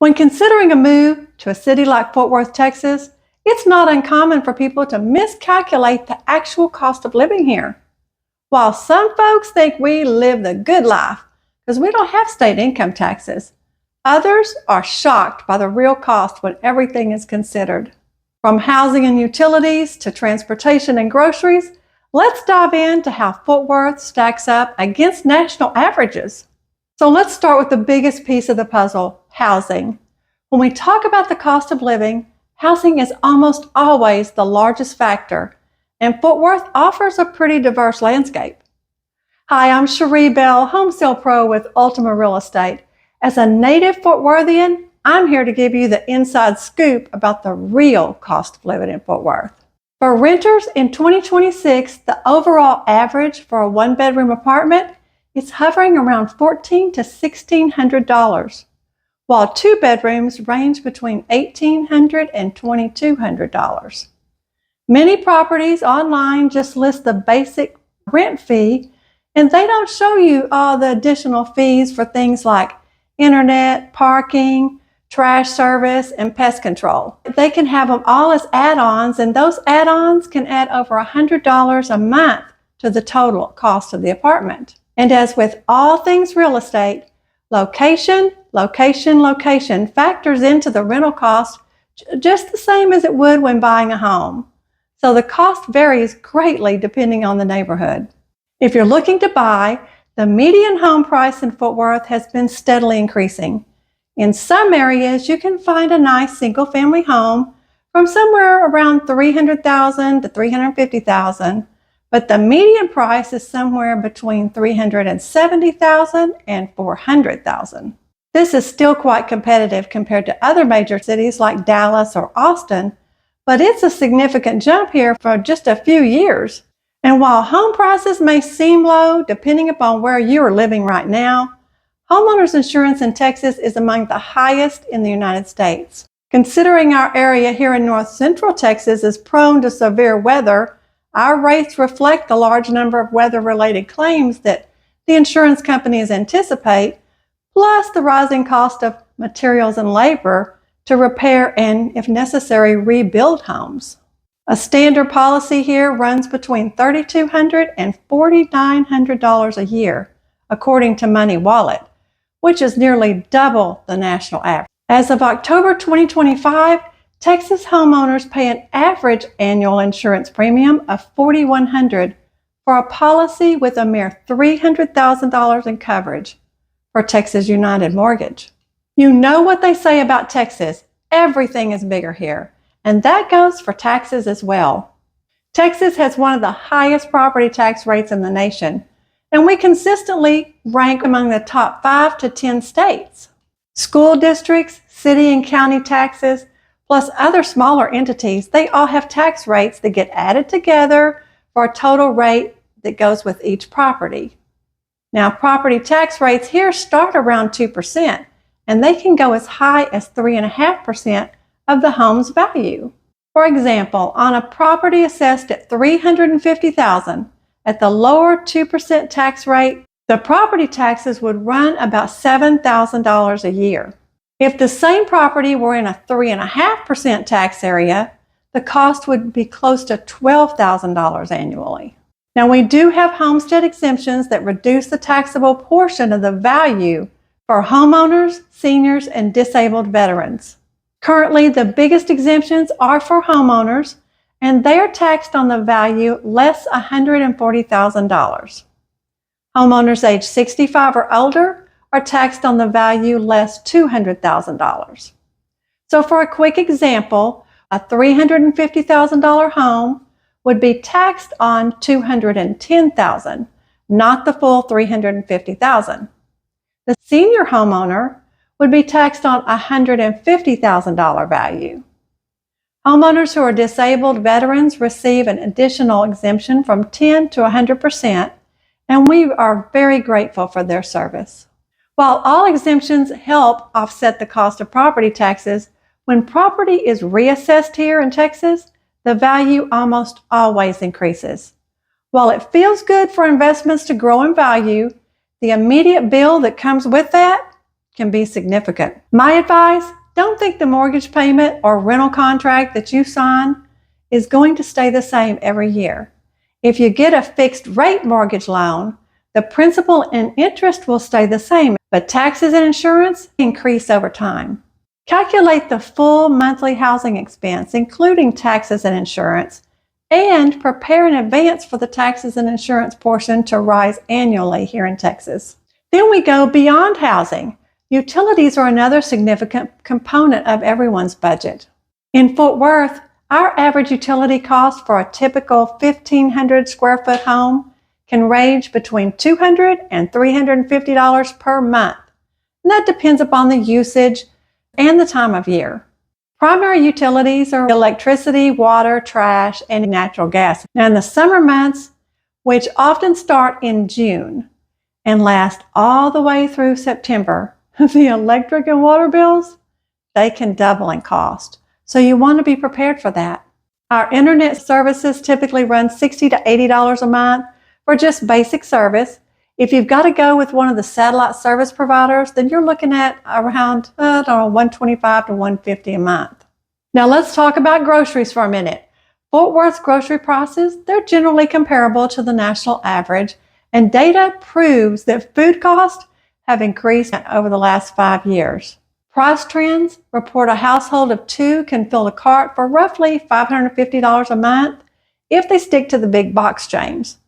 When considering a move to a city like Fort Worth, Texas, it's not uncommon for people to miscalculate the actual cost of living here. While some folks think we live the good life because we don't have state income taxes, others are shocked by the real cost when everything is considered. From housing and utilities to transportation and groceries, let's dive into how Fort Worth stacks up against national averages. So let's start with the biggest piece of the puzzle, housing. When we talk about the cost of living, housing is almost always the largest factor, and Fort Worth offers a pretty diverse landscape. Hi, I'm Cherie Bell, home sale pro with Ultima Real Estate. As a native Fort Worthian, I'm here to give you the inside scoop about the real cost of living in Fort Worth. For renters in 2026, the overall average for a one-bedroom apartment is hovering around $1,400 to $1,600, while two bedrooms range between $1,800 and $2,200. Many properties online just list the basic rent fee, and they don't show you all the additional fees for things like internet, parking, trash service, and pest control. They can have them all as add-ons, and those add-ons can add over $100 a month to the total cost of the apartment. And as with all things real estate, location factors into the rental cost just the same as it would when buying a home. So the cost varies greatly depending on the neighborhood. If you're looking to buy, the median home price in Fort Worth has been steadily increasing. In some areas, you can find a nice single-family home from somewhere around $300,000 to $350,000, but the median price is somewhere between $370,000 and $400,000. This is still quite competitive compared to other major cities like Dallas or Austin, but it's a significant jump here for just a few years. And while home prices may seem low, depending upon where you are living right now, homeowners insurance in Texas is among the highest in the United States. Considering our area here in north central Texas is prone to severe weather, our rates reflect the large number of weather-related claims that the insurance companies anticipate, plus the rising cost of materials and labor to repair and, if necessary, rebuild homes. A standard policy here runs between $3,200 and $4,900 a year, according to Money Wallet, which is nearly double the national average. As of October 2025, Texas homeowners pay an average annual insurance premium of $4,100 for a policy with a mere $300,000 in coverage for Texas United Mortgage. You know what they say about Texas, everything is bigger here, and that goes for taxes as well. Texas has one of the highest property tax rates in the nation, and we consistently rank among the top 5 to 10 states. School districts, city and county taxes, plus other smaller entities, they all have tax rates that get added together for a total rate that goes with each property. Now, property tax rates here start around 2%, and they can go as high as 3.5% of the home's value. For example, on a property assessed at $350,000, at the lower 2% tax rate, the property taxes would run about $7,000 a year. If the same property were in a 3.5% tax area, the cost would be close to $12,000 annually. Now, we do have homestead exemptions that reduce the taxable portion of the value for homeowners, seniors, and disabled veterans. Currently, the biggest exemptions are for homeowners, and they are taxed on the value less $140,000. Homeowners age 65 or older are taxed on the value less $200,000. So for a quick example, a $350,000 home would be taxed on $210,000, not the full $350,000. The senior homeowner would be taxed on $150,000 value. Homeowners who are disabled veterans receive an additional exemption from 10 to 100%, and we are very grateful for their service. While all exemptions help offset the cost of property taxes, when property is reassessed here in Texas, the value almost always increases. While it feels good for investments to grow in value, the immediate bill that comes with that can be significant. My advice, don't think the mortgage payment or rental contract that you sign is going to stay the same every year. If you get a fixed rate mortgage loan, the principal and interest will stay the same, but taxes and insurance increase over time. Calculate the full monthly housing expense, including taxes and insurance, and prepare in advance for the taxes and insurance portion to rise annually here in Texas. Then we go beyond housing. Utilities are another significant component of everyone's budget. In Fort Worth, our average utility cost for a typical 1,500 square foot home can range between $200 and $350 per month. And that depends upon the usage and the time of year. Primary utilities are electricity, water, trash, and natural gas. Now in the summer months, which often start in June and last all the way through September, the electric and water bills, they can double in cost. So you want to be prepared for that. Our internet services typically run $60 to $80 a month for just basic service. If you've got to go with one of the satellite service providers, then you're looking at around $125 to $150 a month. Now let's talk about groceries for a minute. Fort Worth's grocery prices, they're generally comparable to the national average, and data proves that food costs have increased over the last 5 years. Price Trends report a household of 2 can fill a cart for roughly $550 a month if they stick to the big box chains,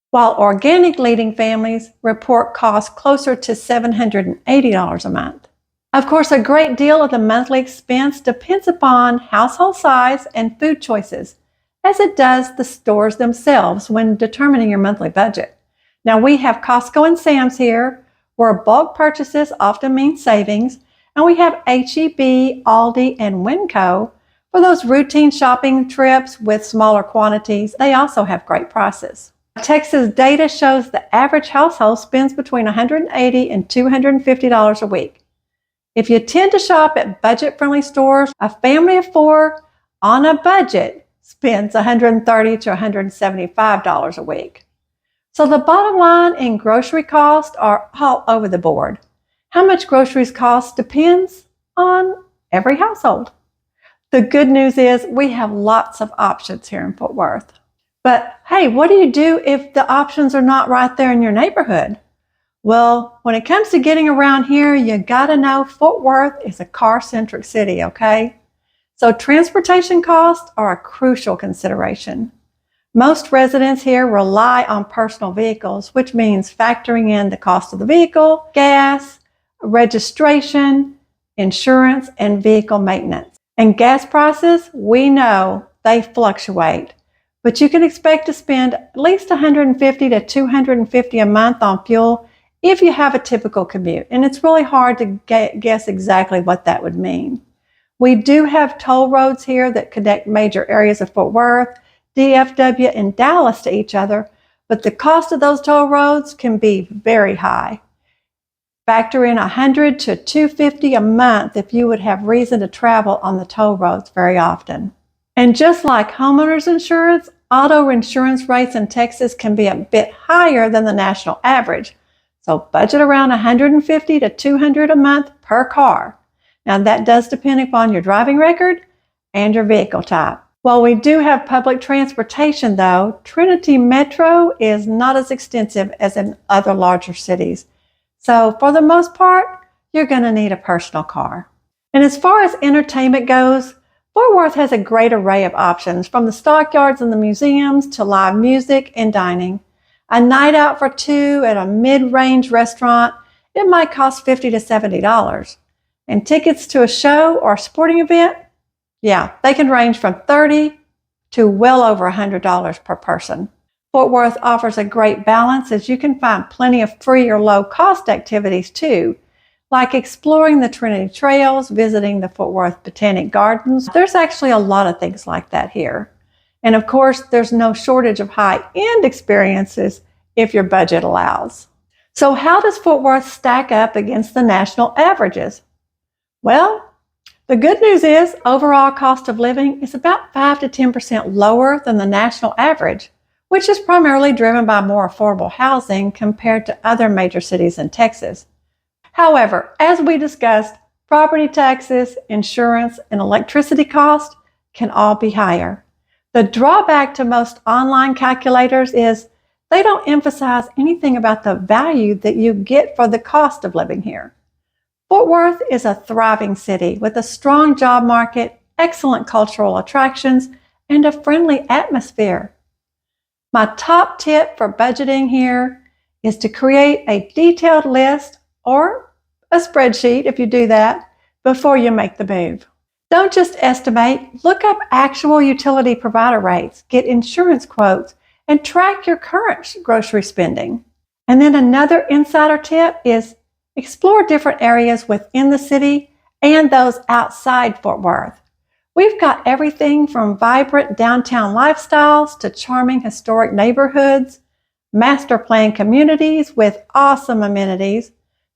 while organic leading families report costs closer to $780 a month. Of course, a great deal of the monthly expense depends upon household size and food choices, as it does the stores themselves when determining your monthly budget. Now, we have Costco and Sam's here, where bulk purchases often mean savings, and we have H-E-B, Aldi, and Winco for those routine shopping trips with smaller quantities. They also have great prices. Texas data shows the average household spends between $180 and $250 a week. If you tend to shop at budget-friendly stores, a family of 4 on a budget spends $130 to $175 a week. So the bottom line in grocery costs are all over the board. How much groceries cost depends on every household. The good news is we have lots of options here in Fort Worth. But hey, what do you do if the options are not right there in your neighborhood? Well, when it comes to getting around here, you gotta know Fort Worth is a car-centric city, okay? So transportation costs are a crucial consideration. Most residents here rely on personal vehicles, which means factoring in the cost of the vehicle, gas, registration, insurance, and vehicle maintenance. And gas prices, we know they fluctuate, but you can expect to spend at least $150 to $250 a month on fuel if you have a typical commute. And it's really hard to guess exactly what that would mean. We do have toll roads here that connect major areas of Fort Worth, DFW, and Dallas to each other, but the cost of those toll roads can be very high. Factor in $100 to $250 a month if you would have reason to travel on the toll roads very often. And just like homeowners insurance, auto insurance rates in Texas can be a bit higher than the national average. So budget around $150 to $200 a month per car. Now that does depend upon your driving record and your vehicle type. While we do have public transportation though, Trinity Metro is not as extensive as in other larger cities. So for the most part, you're going to need a personal car. And as far as entertainment goes, Fort Worth has a great array of options, from the stockyards and the museums to live music and dining. A night out for 2 at a mid-range restaurant, it might cost $50 to $70. And tickets to a show or sporting event, yeah, they can range from $30 to well over $100 per person. Fort Worth offers a great balance, as you can find plenty of free or low-cost activities too, like exploring the Trinity Trails, visiting the Fort Worth Botanic Gardens. There's actually a lot of things like that here. And of course, there's no shortage of high-end experiences if your budget allows. So how does Fort Worth stack up against the national averages? Well, the good news is overall cost of living is about 5 to 10% lower than the national average, which is primarily driven by more affordable housing compared to other major cities in Texas. However, as we discussed, property taxes, insurance, and electricity costs can all be higher. The drawback to most online calculators is they don't emphasize anything about the value that you get for the cost of living here. Fort Worth is a thriving city with a strong job market, excellent cultural attractions, and a friendly atmosphere. My top tip for budgeting here is to create a detailed list or a spreadsheet if you do that before you make the move. Don't just estimate, look up actual utility provider rates, get insurance quotes, and track your current grocery spending. And then another insider tip is explore different areas within the city and those outside Fort Worth. We've got everything from vibrant downtown lifestyles to charming historic neighborhoods, master plan communities with awesome amenities,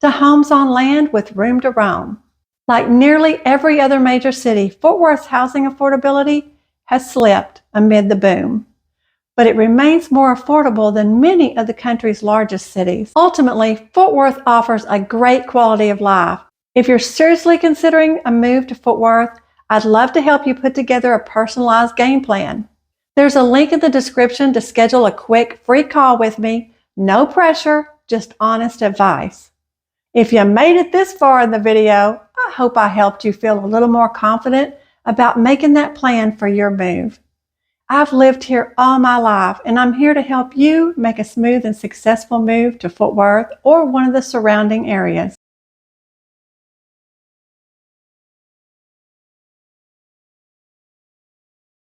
to homes on land with room to roam. Like nearly every other major city, Fort Worth's housing affordability has slipped amid the boom, but it remains more affordable than many of the country's largest cities. Ultimately, Fort Worth offers a great quality of life. If you're seriously considering a move to Fort Worth, I'd love to help you put together a personalized game plan. There's a link in the description to schedule a quick free call with me. No pressure, just honest advice. If you made it this far in the video, I hope I helped you feel a little more confident about making that plan for your move. I've lived here all my life, and I'm here to help you make a smooth and successful move to Fort Worth or one of the surrounding areas.